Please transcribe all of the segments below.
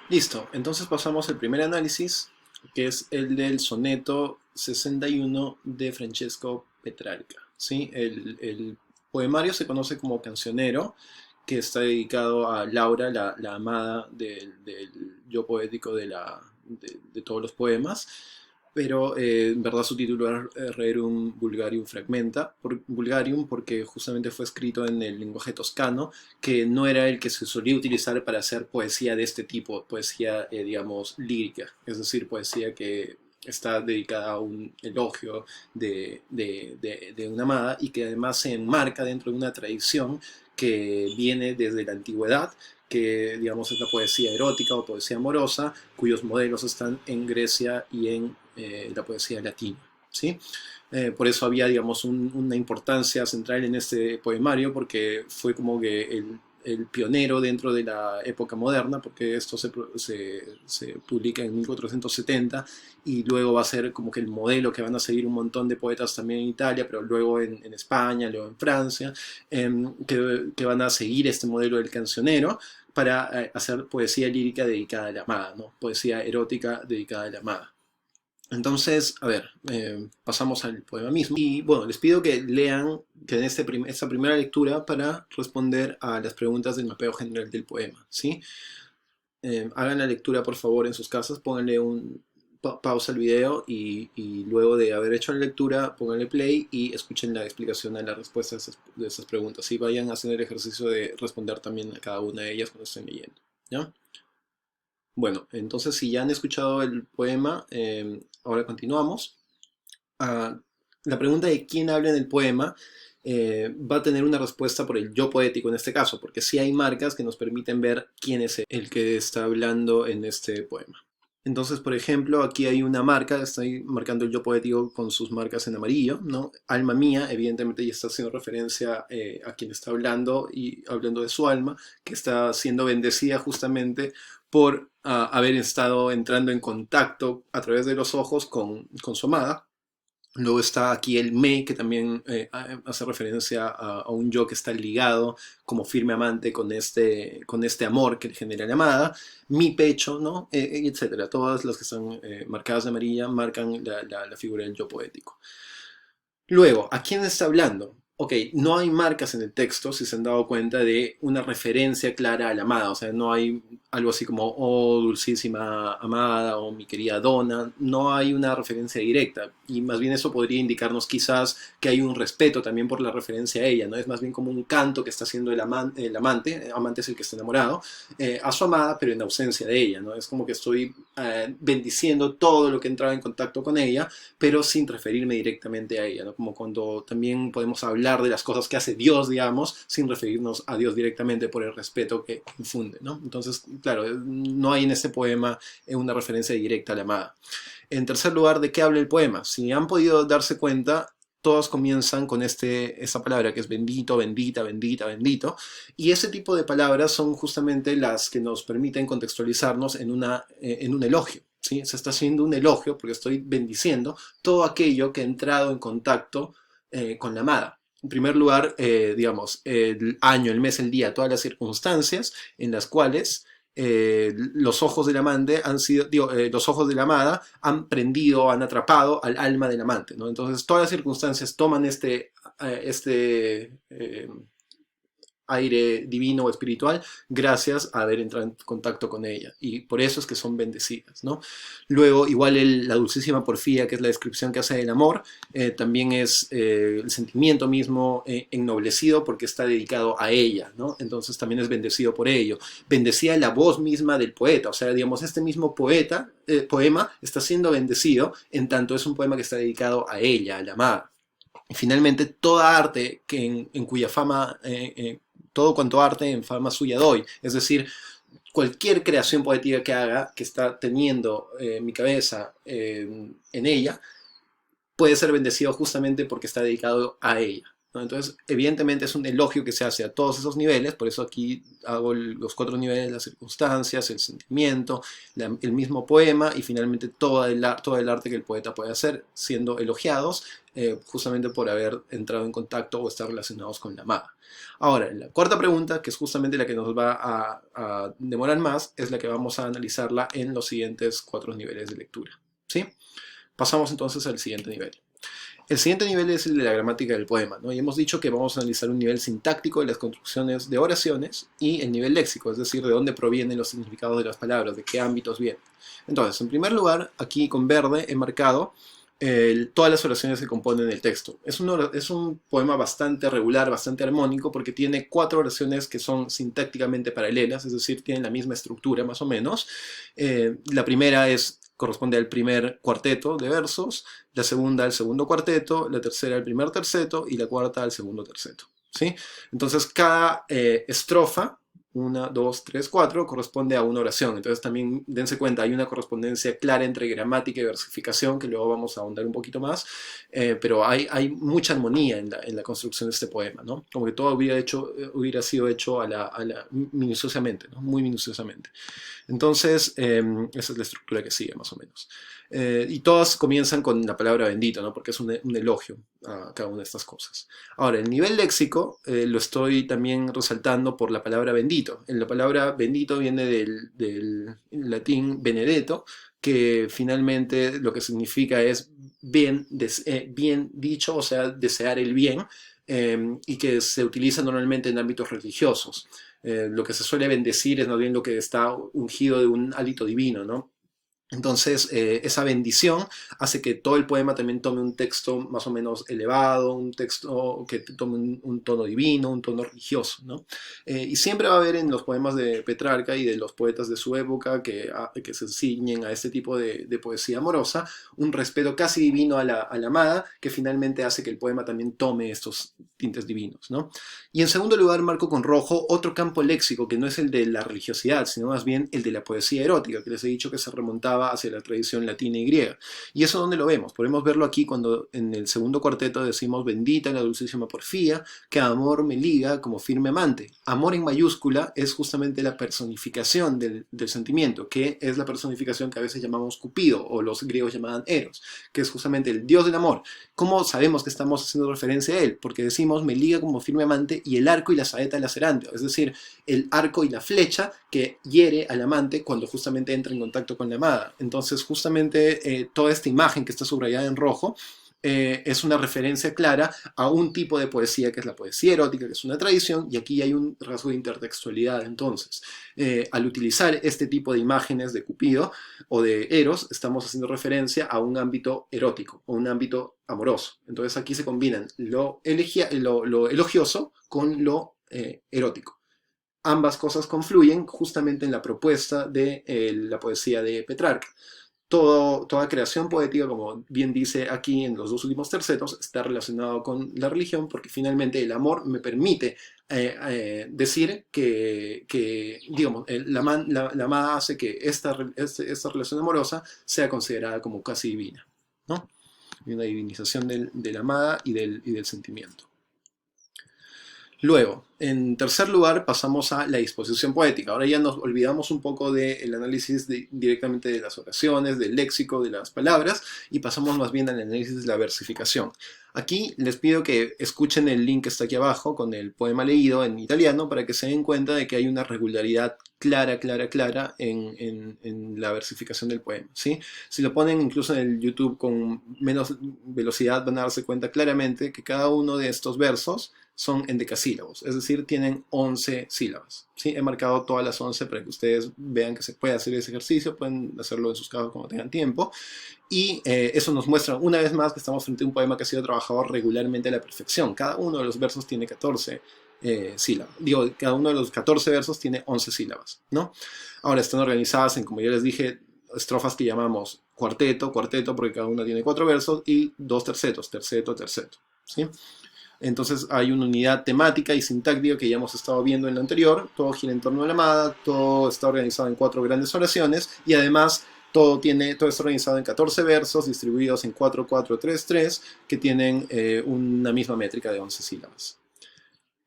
Listo, entonces pasamos al primer análisis, que es el del soneto 61 de Francesco Petrarca. ¿Sí? El poemario se conoce como cancionero, que está dedicado a Laura, la amada del yo poético de todos los poemas, pero en verdad su título era Rerum Vulgarium Fragmenta, Vulgarium porque justamente fue escrito en el lenguaje toscano, que no era el que se solía utilizar para hacer poesía de este tipo, poesía, digamos, lírica, es decir, poesía que está dedicada a un elogio de una amada y que además se enmarca dentro de una tradición que viene desde la antigüedad, que digamos es la poesía erótica o poesía amorosa, cuyos modelos están en Grecia y en la poesía latina. ¿Sí? Por eso había, digamos, una importancia central en este poemario, porque fue como que el pionero dentro de la época moderna, porque esto se publica en 1470 y luego va a ser como que el modelo que van a seguir un montón de poetas también en Italia, pero luego en España, luego en Francia, que van a seguir este modelo del cancionero para hacer poesía lírica dedicada a la amada, ¿no? Poesía erótica dedicada a la amada. Entonces, a ver, pasamos al poema mismo. Y bueno, les pido que lean, que den esta primera lectura para responder a las preguntas del mapeo general del poema, ¿sí? Hagan la lectura, por favor, en sus casas, pónganle pausa al video y luego de haber hecho la lectura, pónganle play y escuchen la explicación de la respuesta de esas preguntas. Y vayan haciendo el ejercicio de responder también a cada una de ellas cuando estén leyendo, ¿ya? Bueno, entonces si ya han escuchado el poema, ahora continuamos. Ah, la pregunta de quién habla en el poema va a tener una respuesta por el yo poético en este caso, porque sí hay marcas que nos permiten ver quién es el que está hablando en este poema. Entonces, por ejemplo, aquí hay una marca, estoy marcando el yo poético con sus marcas en amarillo, ¿no? Alma mía, evidentemente ya está haciendo referencia a quien está hablando y hablando de su alma, que está siendo bendecida justamente por haber estado entrando en contacto a través de los ojos con su amada. Luego está aquí el me, que también hace referencia a un yo que está ligado como firme amante con este amor que genera la amada. Mi pecho, ¿no? Etcétera. Todas las que están marcadas de amarilla marcan la figura del yo poético. Luego, ¿a quién está hablando? Ok, no hay marcas en el texto, si se han dado cuenta, de una referencia clara a la amada. O sea, no hay algo así como, oh, dulcísima amada, o mi querida dona. No hay una referencia directa. Y más bien eso podría indicarnos quizás que hay un respeto también por la referencia a ella, ¿no? Es más bien como un canto que está haciendo el amante es el que está enamorado, a su amada, pero en ausencia de ella, ¿no? Es como que estoy bendiciendo todo lo que entraba en contacto con ella, pero sin referirme directamente a ella, ¿no? Como cuando también podemos hablar de las cosas que hace Dios, digamos, sin referirnos a Dios directamente por el respeto que infunde, ¿no? Entonces, claro, no hay en este poema una referencia directa a la amada. En tercer lugar, ¿de qué habla el poema? Si han podido darse cuenta, todos comienzan con esa palabra que es bendito, bendita, bendita, bendito, y ese tipo de palabras son justamente las que nos permiten contextualizarnos en un elogio. ¿Sí? Se está haciendo un elogio porque estoy bendiciendo todo aquello que ha entrado en contacto con la amada. En primer lugar, digamos, el año, el mes, el día, todas las circunstancias en las cuales los ojos del amante han sido, digo, los ojos de la amada han prendido, han atrapado al alma del amante, ¿no? Entonces todas las circunstancias toman aire divino o espiritual gracias a haber entrado en contacto con ella y por eso es que son bendecidas, ¿no? Luego igual la dulcísima porfía, que es la descripción que hace del amor, también es el sentimiento mismo ennoblecido porque está dedicado a ella, ¿no? Entonces también es bendecido por ello. Bendecida la voz misma del poeta, o sea, digamos, este mismo poema está siendo bendecido en tanto es un poema que está dedicado a ella, a la amada. Y finalmente, toda arte en cuya fama, todo cuanto arte en fama suya doy. Es decir, cualquier creación poética que haga, que está teniendo mi cabeza en ella, puede ser bendecido justamente porque está dedicado a ella, ¿no? Entonces, evidentemente es un elogio que se hace a todos esos niveles, por eso aquí hago los cuatro niveles, las circunstancias, el sentimiento, el mismo poema y finalmente todo el arte que el poeta puede hacer, siendo elogiados justamente por haber entrado en contacto o estar relacionados con la amada. Ahora, la cuarta pregunta, que es justamente la que nos va a demorar más, es la que vamos a analizarla en los siguientes 4 niveles de lectura, ¿sí? Pasamos entonces al siguiente nivel. El siguiente nivel es el de la gramática del poema, ¿no? Y hemos dicho que vamos a analizar un nivel sintáctico de las construcciones de oraciones y el nivel léxico, es decir, de dónde provienen los significados de las palabras, de qué ámbitos vienen. Entonces, en primer lugar, aquí con verde he marcado todas las oraciones que componen el texto. Es un poema bastante regular, bastante armónico, porque tiene 4 oraciones que son sintácticamente paralelas, es decir, tienen la misma estructura más o menos. La primera corresponde al primer cuarteto de versos, la segunda al segundo cuarteto, la tercera al primer terceto y la cuarta al segundo terceto, ¿sí? Entonces cada estrofa, 1, 2, 3, 4, corresponde a una oración. Entonces también dense cuenta, hay una correspondencia clara entre gramática y versificación, que luego vamos a ahondar un poquito más, pero hay mucha armonía en la construcción de este poema, ¿no? Como que todo hubiera sido hecho minuciosamente, ¿no? Muy minuciosamente. Entonces, esa es la estructura que sigue, más o menos. Y todas comienzan con la palabra bendito, ¿no? Porque es un elogio a cada una de estas cosas. Ahora, el nivel léxico lo estoy también resaltando por la palabra bendito. La palabra bendito viene del latín benedetto, que finalmente lo que significa es bien dicho, o sea, desear el bien, y que se utiliza normalmente en ámbitos religiosos. Lo que se suele bendecir es más bien lo que está ungido de un hálito divino, ¿no? Entonces, esa bendición hace que todo el poema también tome un texto más o menos elevado, un texto que tome un tono divino, un tono religioso, ¿no? Y siempre va a haber en los poemas de Petrarca y de los poetas de su época que se ciñen a este tipo de poesía amorosa, un respeto casi divino a la amada, que finalmente hace que el poema también tome estos tintes divinos, ¿no? Y en segundo lugar, marco con rojo otro campo léxico que no es el de la religiosidad, sino más bien el de la poesía erótica, que les he dicho que se remontaba hacia la tradición latina y griega. ¿Y eso dónde lo vemos? Podemos verlo aquí cuando en el segundo cuarteto decimos bendita la dulcísima porfía, que amor me liga como firme amante. Amor en mayúscula es justamente la personificación del sentimiento, que es la personificación que a veces llamamos Cupido, o los griegos llamaban Eros, que es justamente el dios del amor. ¿Cómo sabemos que estamos haciendo referencia a él? Porque decimos me liga como firme amante y el arco y la saeta lacerante, es decir, el arco y la flecha que hiere al amante cuando justamente entra en contacto con la amada. Entonces justamente toda esta imagen que está subrayada en rojo es una referencia clara a un tipo de poesía que es la poesía erótica, que es una tradición, y aquí hay un rasgo de intertextualidad. Entonces, al utilizar este tipo de imágenes de Cupido o de Eros, estamos haciendo referencia a un ámbito erótico o un ámbito amoroso. Entonces aquí se combinan lo elogioso con lo erótico. Ambas cosas confluyen justamente en la propuesta de la poesía de Petrarca. Toda creación poética, como bien dice aquí en los 2 últimos tercetos, está relacionado con la religión, porque finalmente el amor me permite decir que digamos, la amada hace que esta relación amorosa sea considerada como casi divina, ¿no? Y una divinización de la amada y del sentimiento. Luego, en tercer lugar, pasamos a la disposición poética. Ahora ya nos olvidamos un poco del análisis directamente de las oraciones, del léxico, de las palabras, y pasamos más bien al análisis de la versificación. Aquí les pido que escuchen el link que está aquí abajo con el poema leído en italiano para que se den cuenta de que hay una regularidad clara en la versificación del poema, ¿sí? Si lo ponen incluso en el YouTube con menos velocidad van a darse cuenta claramente que cada uno de estos versos son endecasílabos, es decir, tienen 11 sílabas, ¿sí? He marcado todas las 11 para que ustedes vean que se puede hacer ese ejercicio, pueden hacerlo en sus casos cuando tengan tiempo, y eso nos muestra una vez más que estamos frente a un poema que ha sido trabajado regularmente a la perfección. Cada uno de los versos tiene 14 sílabas, digo, cada uno de los 14 versos tiene 11 sílabas, ¿no? Ahora están organizadas en, como ya les dije, estrofas que llamamos cuarteto, porque cada una tiene 4 versos, y 2 tercetos, terceto, ¿sí? Entonces hay una unidad temática y sintáctica que ya hemos estado viendo en lo anterior. Todo gira en torno a la amada, todo está organizado en 4 grandes oraciones y además todo está organizado en 14 versos distribuidos en 4, 4, 3, 3 que tienen una misma métrica de 11 sílabas.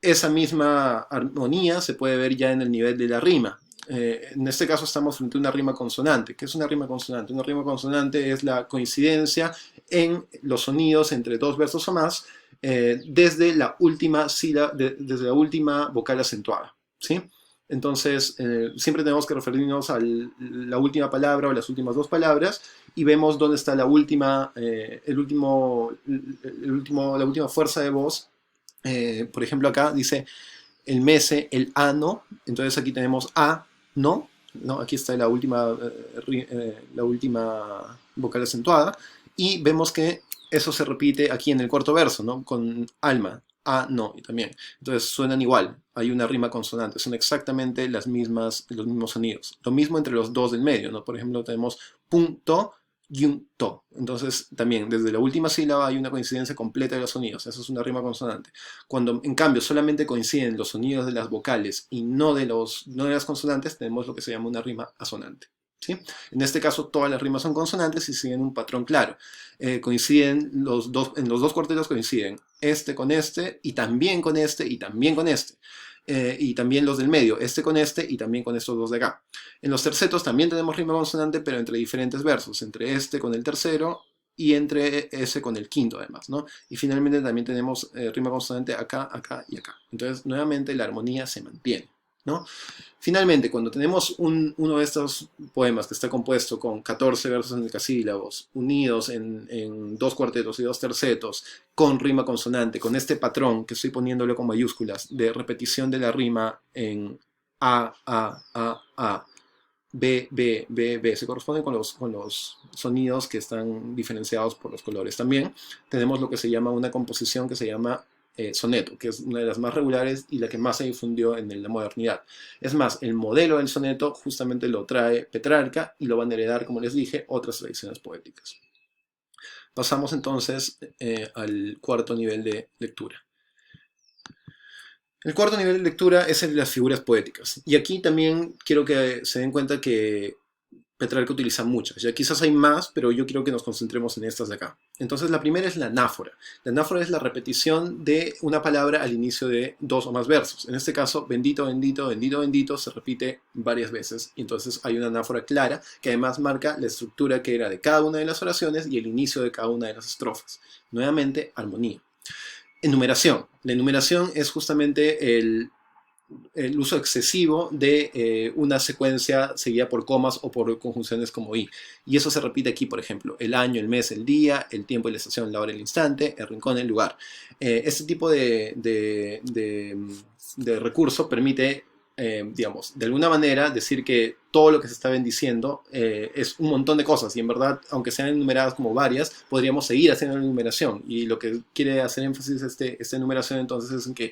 Esa misma armonía se puede ver ya en el nivel de la rima. En este caso estamos frente a una rima consonante. ¿Qué es una rima consonante? Una rima consonante es la coincidencia en los sonidos entre dos versos o más desde la última sílaba, desde la última vocal acentuada, ¿sí? Entonces, siempre tenemos que referirnos a la última palabra o las últimas dos palabras y vemos dónde está la última, la última fuerza de voz. Por ejemplo, acá dice el mese, el ano, entonces aquí tenemos a, no, ¿no? Aquí está la última vocal acentuada, y vemos que eso se repite aquí en el cuarto verso, ¿no? Con alma, a, no, y también. Entonces suenan igual, hay una rima consonante, son exactamente los mismos sonidos. Lo mismo entre los dos del medio, ¿no? Por ejemplo, tenemos punto y un to. Entonces, también, desde la última sílaba hay una coincidencia completa de los sonidos. Eso es una rima consonante. Cuando, en cambio, solamente coinciden los sonidos de las vocales y no de las consonantes, tenemos lo que se llama una rima asonante, ¿sí? En este caso, todas las rimas son consonantes y siguen un patrón claro. Coinciden en los dos cuartetos coinciden este con este, y también con este, y también con este. Y también los del medio, este con este y también con estos dos de acá. En los tercetos también tenemos rima consonante, pero entre diferentes versos, entre este con el tercero y entre ese con el quinto además, ¿no? Y finalmente también tenemos rima consonante acá, acá y acá. Entonces, nuevamente la armonía se mantiene, ¿no? Finalmente, cuando tenemos uno de estos poemas que está compuesto con 14 versos endecasílabos, unidos en dos cuartetos y dos tercetos, con rima consonante, con este patrón que estoy poniéndolo con mayúsculas, de repetición de la rima en A, B, B, B, B, se corresponden con los sonidos que están diferenciados por los colores. También tenemos lo que se llama una composición que se llama soneto, que es una de las más regulares y la que más se difundió en la modernidad. Es más, el modelo del soneto justamente lo trae Petrarca y lo van a heredar, como les dije, otras tradiciones poéticas. Pasamos entonces al cuarto nivel de lectura. El cuarto nivel de lectura es el de las figuras poéticas. Y aquí también quiero que se den cuenta que Petrarca utiliza muchas. Ya quizás hay más, pero yo quiero que nos concentremos en estas de acá. Entonces la primera es la anáfora. La anáfora es la repetición de una palabra al inicio de dos o más versos. En este caso, bendito, bendito, bendito, bendito, se repite varias veces. Y entonces hay una anáfora clara que además marca la estructura que era de cada una de las oraciones y el inicio de cada una de las estrofas. Nuevamente, armonía. Enumeración. La enumeración es justamente el uso excesivo de una secuencia seguida por comas o por conjunciones como y. Y eso se repite aquí, por ejemplo, el año, el mes, el día, el tiempo y la estación, la hora, el instante, el rincón, el lugar. Este tipo de recurso permite, digamos, de alguna manera decir que todo lo que se está bendiciendo es un montón de cosas y en verdad, aunque sean enumeradas como varias, podríamos seguir haciendo la enumeración. Y lo que quiere hacer énfasis esta enumeración entonces es en que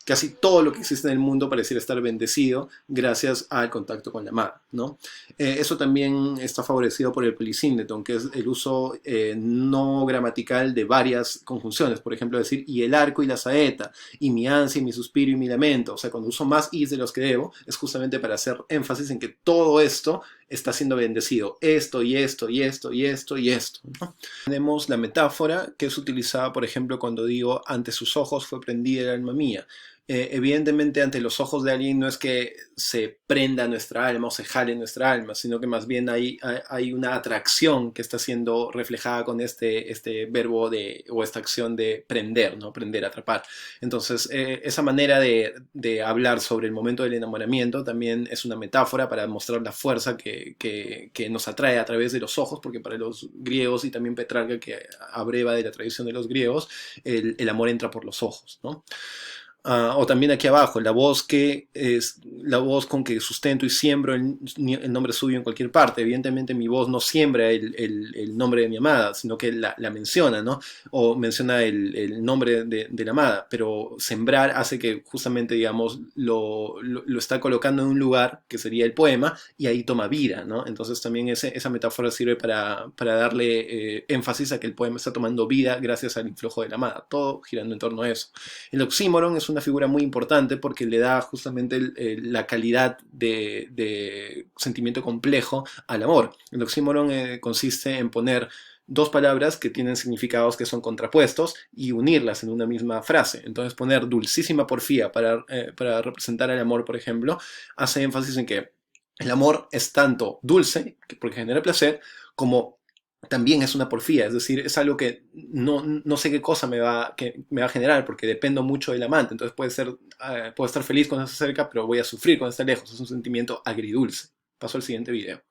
casi todo lo que existe en el mundo pareciera estar bendecido gracias al contacto con la amada, ¿no? Eso también está favorecido por el polisíndeton, que es el uso no gramatical de varias conjunciones. Por ejemplo, decir y el arco y la saeta, y mi ansia y mi suspiro y mi lamento. O sea, cuando uso más is de los que debo, es justamente para hacer énfasis en que todo esto está siendo bendecido. Esto y esto y esto y esto y esto, ¿no? Tenemos la metáfora, que es utilizada, por ejemplo, cuando digo ante sus ojos fue prendida el alma mía. Evidentemente ante los ojos de alguien no es que se prenda nuestra alma o se jale nuestra alma, sino que más bien hay una atracción que está siendo reflejada con este verbo o esta acción de prender, ¿no? Prender, atrapar. Entonces, esa manera de hablar sobre el momento del enamoramiento también es una metáfora para mostrar la fuerza que nos atrae a través de los ojos, porque para los griegos y también Petrarca, que abreva de la tradición de los griegos, el amor entra por los ojos, ¿no? O también aquí abajo, la voz que es la voz con que sustento y siembro el nombre suyo en cualquier parte. Evidentemente mi voz no siembra el nombre de mi amada, sino que la menciona, ¿no? O menciona el nombre de la amada, pero sembrar hace que justamente, digamos, lo está colocando en un lugar que sería el poema y ahí toma vida, ¿no? Entonces también esa metáfora sirve para darle énfasis a que el poema está tomando vida gracias al influjo de la amada, todo girando en torno a eso. El oxímoron es una figura muy importante porque le da justamente la calidad de sentimiento complejo al amor. El oxímoron consiste en poner dos palabras que tienen significados que son contrapuestos y unirlas en una misma frase. Entonces poner dulcísima porfía para representar el amor, por ejemplo, hace énfasis en que el amor es tanto dulce, porque genera placer, como también es una porfía, es decir, es algo que no sé qué cosa que me va a generar, porque dependo mucho del amante, entonces puedo estar feliz cuando está cerca, pero voy a sufrir cuando está lejos, es un sentimiento agridulce. Paso al siguiente video.